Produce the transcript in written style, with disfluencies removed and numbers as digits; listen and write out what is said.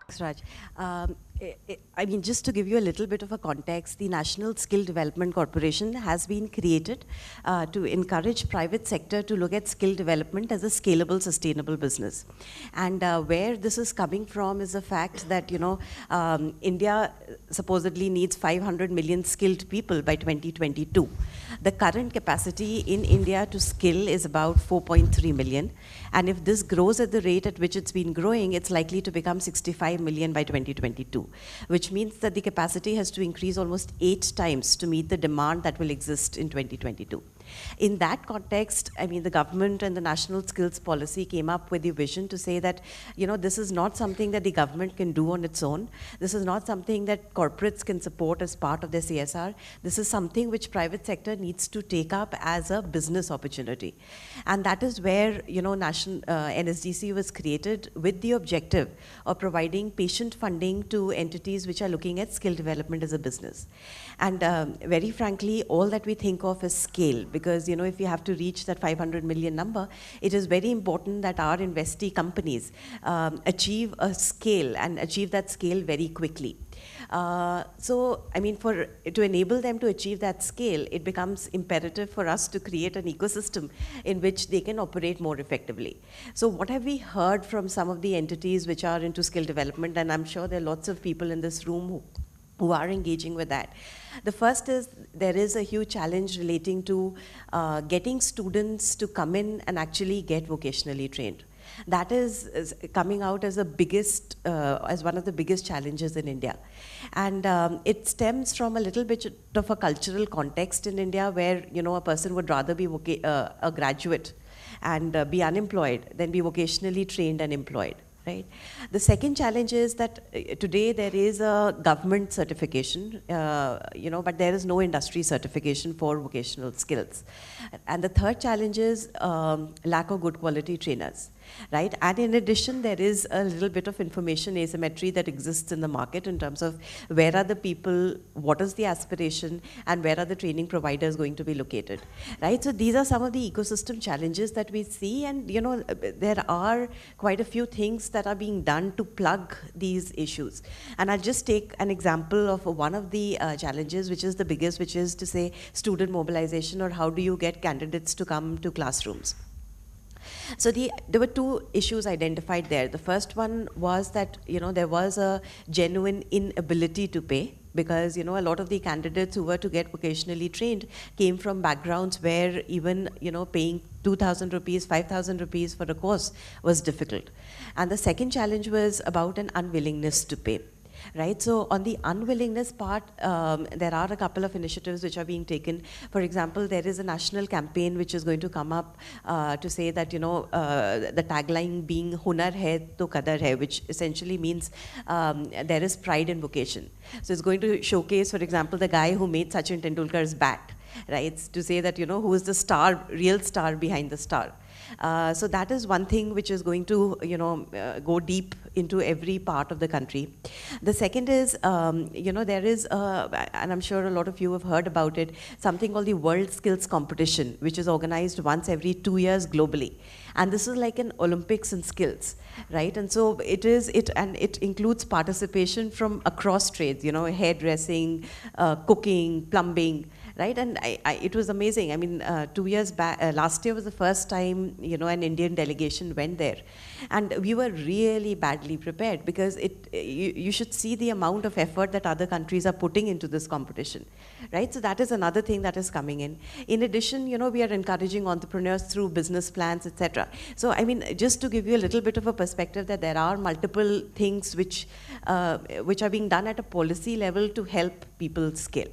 Thanks, Raj. I mean, just to give you a little bit of a context, the National Skill Development Corporation has been created to encourage private sector to look at skill development as a scalable, sustainable business. And where this is coming from is the fact that, India supposedly needs 500 million skilled people by 2022. The current capacity in India to skill is about 4.3 million. And if this grows at the rate at which it's been growing, it's likely to become 65 million by 2022, which means that the capacity has to increase almost 8 times to meet the demand that will exist in 2022. In that context, I mean, the government and the National Skills Policy came up with the vision to say that, this is not something that the government can do on its own. This is not something that corporates can support as part of their CSR. This is something which private sector needs to take up as a business opportunity. And that is where, NSDC was created with the objective of providing patient funding to entities which are looking at skill development as a business. And very frankly, all that we think of is scale. Because if you have to reach that 500 million number, it is very important that our investee companies achieve a scale and achieve that scale very quickly. So, I mean, to enable them to achieve that scale, it becomes imperative for us to create an ecosystem in which they can operate more effectively. So what have we heard from some of the entities which are into skill development? And I'm sure there are lots of people in this room who are engaging with that. The first is there is a huge challenge relating to getting students to come in and actually get vocationally trained. That is coming out as as one of the biggest challenges in India. And it stems from a little bit of a cultural context in India where, a person would rather be a graduate and be unemployed than be vocationally trained and employed. Right. The second challenge is that today there is a government certification, but there is no industry certification for vocational skills. And the third challenge is lack of good quality trainers. Right? And in addition, there is a little bit of information asymmetry that exists in the market in terms of where are the people, what is the aspiration, and where are the training providers going to be located. Right? So these are some of the ecosystem challenges that we see, and there are quite a few things that are being done to plug these issues. And I'll just take an example of one of the challenges, which is the biggest, which is to say student mobilization, or how do you get candidates to come to classrooms. So there were two issues identified there. The first one was that there was a genuine inability to pay, because a lot of the candidates who were to get vocationally trained came from backgrounds where even paying 2,000 rupees, 5,000 rupees for a course was difficult. And the second challenge was about an unwillingness to pay. Right, so on the unwillingness part, there are a couple of initiatives which are being taken. For example, there is a national campaign which is going to come up to say that, the tagline being Hunar hai to Qadar hai, which essentially means there is pride in vocation. So it's going to showcase, for example, the guy who made Sachin Tendulkar's bat, right, to say that, who is the star, real star behind the star. So that is one thing which is going to, go deep into every part of the country. The second is, there is, and I'm sure a lot of you have heard about it, something called the World Skills Competition, which is organized once every 2 years globally. And this is like an Olympics in skills, right? And so it includes participation from across trades, hairdressing, cooking, plumbing, right? And it was amazing. I mean, 2 years back, last year was the first time, an Indian delegation went there. And we were really badly prepared, because you should see the amount of effort that other countries are putting into this competition, right? So that is another thing that is coming in. In addition, we are encouraging entrepreneurs through business plans, etc. So, I mean, just to give you a little bit of a perspective that there are multiple things which are being done at a policy level to help people scale.